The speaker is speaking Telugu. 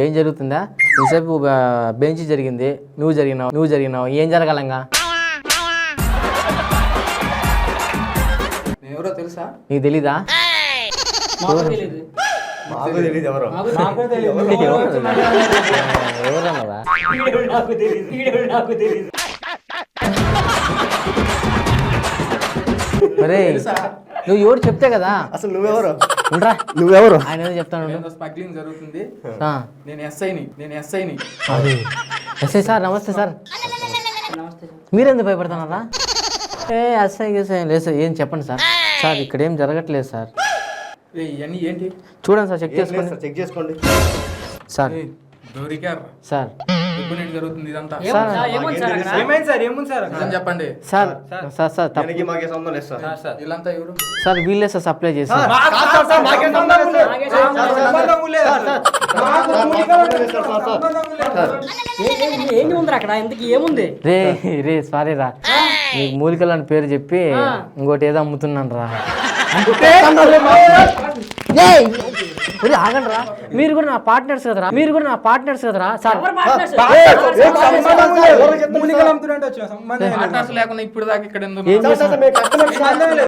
ఏం జరుగుతుందా? ఇంతసేపు బెంచ్ జరిగింది, నువ్వు జరిగినావు ఏం జరగాలంగా? ఎవరో తెలుసా? నీకు తెలీదా? ఎవరన్నారా? అరే నువ్వు ఎవరు చెప్తే కదా. అసలు నువ్వెవరు? ఆయన ఏదో చెప్తాను. స్మగ్లింగ్ జరుగుతుంది. నేను ఎస్ఐని. అదే ఎస్ఐ సార్, నమస్తే సార్. మీరెందుకు భయపడుతున్నారా? ఎస్ఐ లేదు సార్, ఏం చెప్పండి సార్. సార్ ఇక్కడ ఏం జరగట్లేదు సార్. ఇవన్నీ ఏంటి చూడండి సార్, చెక్ చేసుకోండి సార్. సార్ జరుగుతుంది ఇదంతా. చెప్పండి సార్. సార్ వీళ్ళే సార్ సప్లై చేశారు. రే సారీ రా, నీకు మూలికలు అని పేరు చెప్పి ఇంకోటి ఏదో అమ్ముతున్నాను రా. ఆగండి రా, మీరు కూడా నా పార్ట్నర్స్ కదరా సార్. లేకుండా ఇప్పుడు దాకా ఇక్కడ